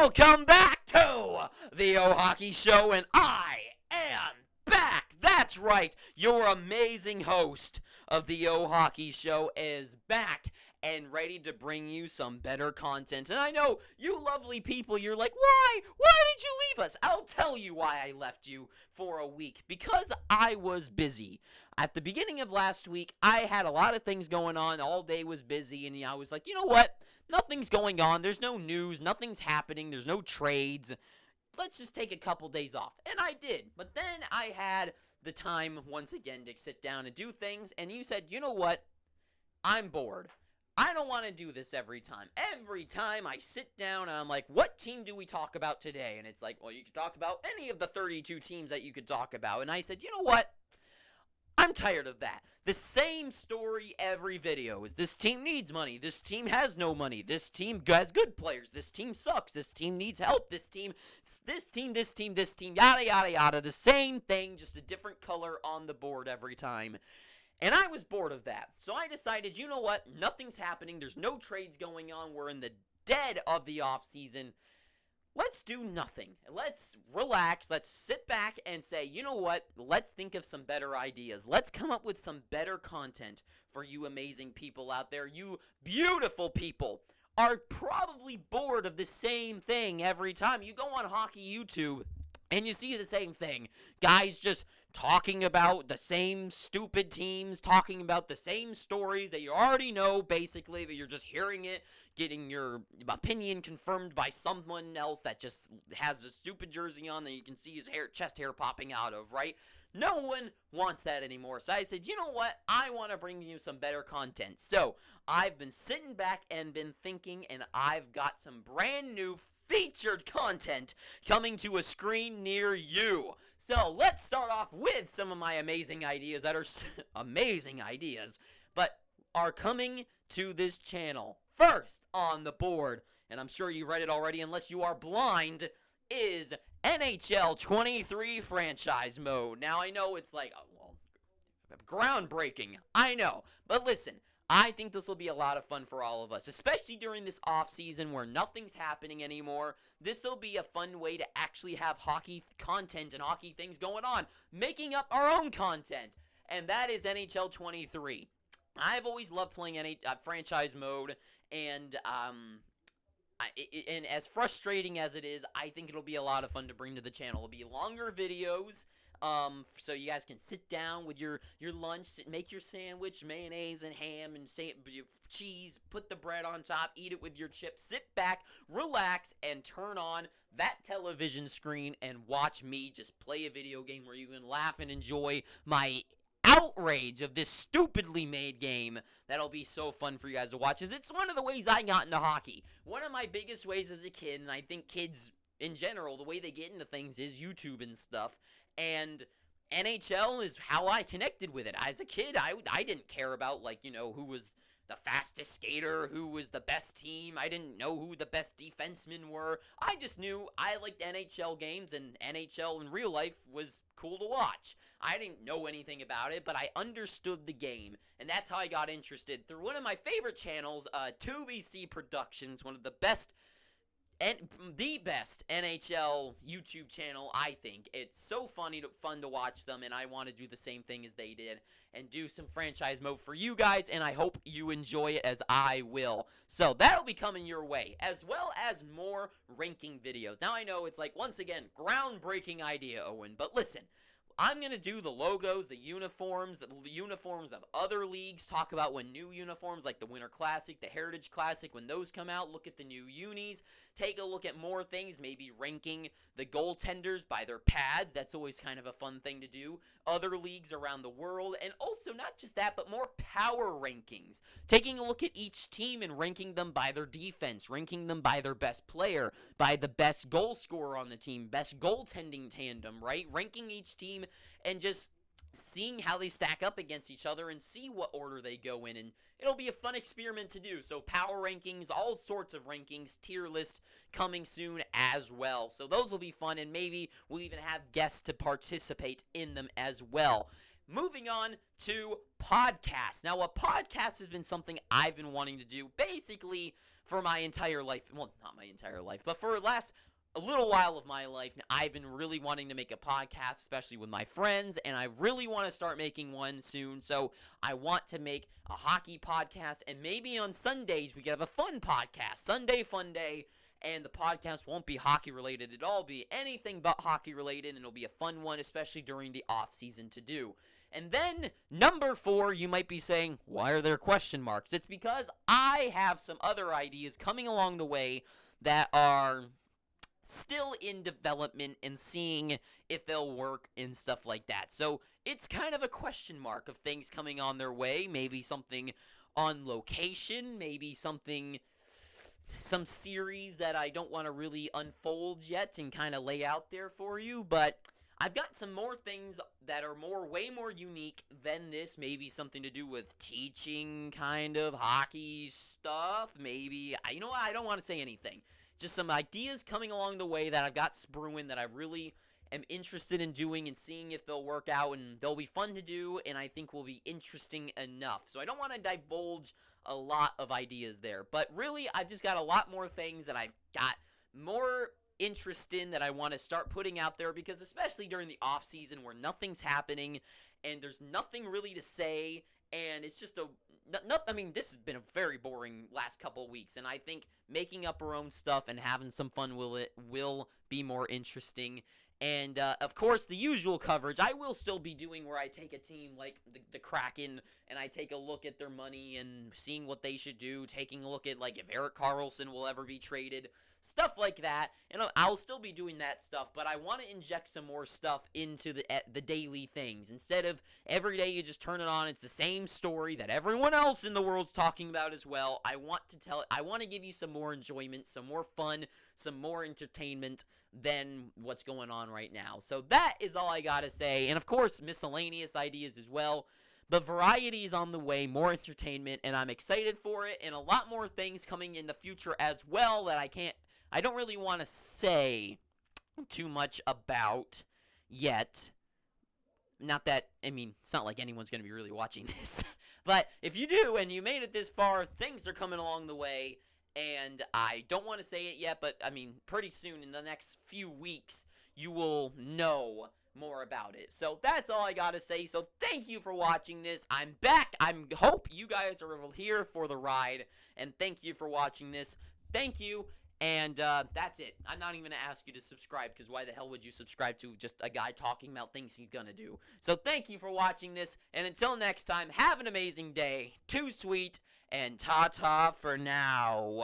Welcome back to the O Hockey Show, and I am back. That's right, your amazing host of the O Hockey Show is back and ready to bring you some better content. And I know you lovely people, you're like, why? Why did you leave us? I'll tell you why I left you for a week. Because I was busy. At the beginning of last week, I had a lot of things going on. All day was busy, and I was like, you know what? Nothing's going on. There's no news. Nothing's happening. There's no trades. Let's just take a couple days off. And I did. But then I had the time once again to sit down and do things. And you said, you know what? I'm bored. I don't want to do this every time. Every time I sit down and I'm like, what team do we talk about today? And it's like, well, you could talk about any of the 32 teams that you could talk about. And I said, you know what? I'm tired of that. The same story every video is this team needs money. This team has no money. This team has good players. This team sucks. This team needs help. This team, yada, yada, yada. The same thing, just a different color on the board every time. And I was bored of that. So I decided, you know what? Nothing's happening. There's no trades going on. We're in the dead of the offseason. Let's do nothing. Let's relax. Let's sit back and say, you know what? Let's think of some better ideas. Let's come up with some better content for you amazing people out there. You beautiful people are probably bored of the same thing every time. You go on hockey YouTube and you see the same thing. Guys just talking about the same stupid teams, talking about the same stories that you already know, basically, but you're just hearing it, getting your opinion confirmed by someone else that just has a stupid jersey on that you can see his chest hair popping out of, right? No one wants that anymore. So I said, you know what? I want to bring you some better content. So I've been sitting back and been thinking, and I've got some brand new featured content coming to a screen near you. So let's start off with some of my amazing ideas that are amazing ideas, but are coming to this channel. First on the board, and I'm sure you read it already unless you are blind, is NHL 23 franchise mode. Now I know it's like, groundbreaking. I know, but listen. I think this will be a lot of fun for all of us, especially during this off-season where nothing's happening anymore. This will be a fun way to actually have hockey content and hockey things going on, making up our own content, and that is NHL 23. I've always loved playing franchise mode, and and as frustrating as it is, I think it'll be a lot of fun to bring to the channel. It'll be longer videos. So you guys can sit down with your lunch, make your sandwich, mayonnaise and ham and cheese, put the bread on top, eat it with your chips, sit back, relax, and turn on that television screen and watch me just play a video game where you can laugh and enjoy my outrage of this stupidly made game. That'll be so fun for you guys to watch, as it's one of the ways I got into hockey. One of my biggest ways as a kid, and I think kids in general, the way they get into things is YouTube and stuff. And NHL is how I connected with it. As a kid, I didn't care about, like, you know, who was the fastest skater, who was the best team. I didn't know who the best defensemen were. I just knew I liked NHL games, and NHL in real life was cool to watch. I didn't know anything about it, but I understood the game, and that's how I got interested through one of my favorite channels, 2BC Productions, one of the best and the best NHL YouTube channel, I think. It's so fun to watch them, and I want to do the same thing as they did and do some franchise mode for you guys, and I hope you enjoy it as I will. So that'll be coming your way, as well as more ranking videos. Now I know it's like, once again, groundbreaking idea, Owen, but listen. I'm going to do the logos, the uniforms of other leagues, talk about when new uniforms like the Winter Classic, the Heritage Classic, when those come out, look at the new unis, take a look at more things, maybe ranking the goaltenders by their pads. That's always kind of a fun thing to do. Other leagues around the world, and also not just that, but more power rankings. Taking a look at each team and ranking them by their defense, ranking them by their best player, by the best goal scorer on the team, best goaltending tandem, right? Ranking each team and just seeing how they stack up against each other and see what order they go in, and it'll be a fun experiment to do. So power rankings, all sorts of rankings, tier list coming soon as well. So those will be fun, and maybe we'll even have guests to participate in them as well. Moving on to podcasts. Now, a podcast has been something I've been wanting to do basically for my entire life. Well, not my entire life, but for the last a little while of my life, I've been really wanting to make a podcast, especially with my friends, and I really want to start making one soon. So I want to make a hockey podcast, and maybe on Sundays we could have a fun podcast, Sunday Fun Day, and the podcast won't be hockey related at all, be anything but hockey related, and it'll be a fun one, especially during the off season to do. And then, number 4, you might be saying, why are there question marks? It's because I have some other ideas coming along the way that are still in development and seeing if they'll work and stuff like that. So it's kind of a question mark of things coming on their way. Maybe something on location, maybe some series that I don't want to really unfold yet and kind of lay out there for you, but I've got some more things that are way more unique than this. Maybe something to do with teaching, kind of hockey stuff. Maybe, you know what, I don't want to say anything. Just some ideas coming along the way that I've got brewing that I really am interested in doing and seeing if they'll work out, and they'll be fun to do, and I think will be interesting enough. So I don't want to divulge a lot of ideas there, but really I've just got a lot more things that I've got more interest in that I want to start putting out there, because especially during the off season where nothing's happening and there's nothing really to say, and it's just I mean, this has been a very boring last couple of weeks, and I think making up our own stuff and having some fun will be more interesting. And, of course, the usual coverage I will still be doing, where I take a team like the Kraken and I take a look at their money and seeing what they should do, taking a look at, like, if Erik Karlsson will ever be traded, stuff like that. And I'll still be doing that stuff, but I want to inject some more stuff into the daily things. Instead of every day you just turn it on, it's the same story that everyone else in the world's talking about as well. I want to give you some more enjoyment, some more fun, some more entertainment than what's going on right now. So that is all I gotta say. And of course, miscellaneous ideas as well. But variety is on the way, more entertainment, and I'm excited for it, and a lot more things coming in the future as well that I don't really want to say too much about yet. Not that, I mean, it's not like anyone's going to be really watching this. But if you do, and you made it this far, things are coming along the way. And I don't want to say it yet, but, I mean, pretty soon, in the next few weeks, you will know more about it. So that's all I got to say. So thank you for watching this. I'm back. I hope you guys are here for the ride. And thank you for watching this. Thank you. And that's it. I'm not even going to ask you to subscribe, because why the hell would you subscribe to just a guy talking about things he's going to do? So thank you for watching this. And until next time, have an amazing day. Too sweet. And ta-ta for now.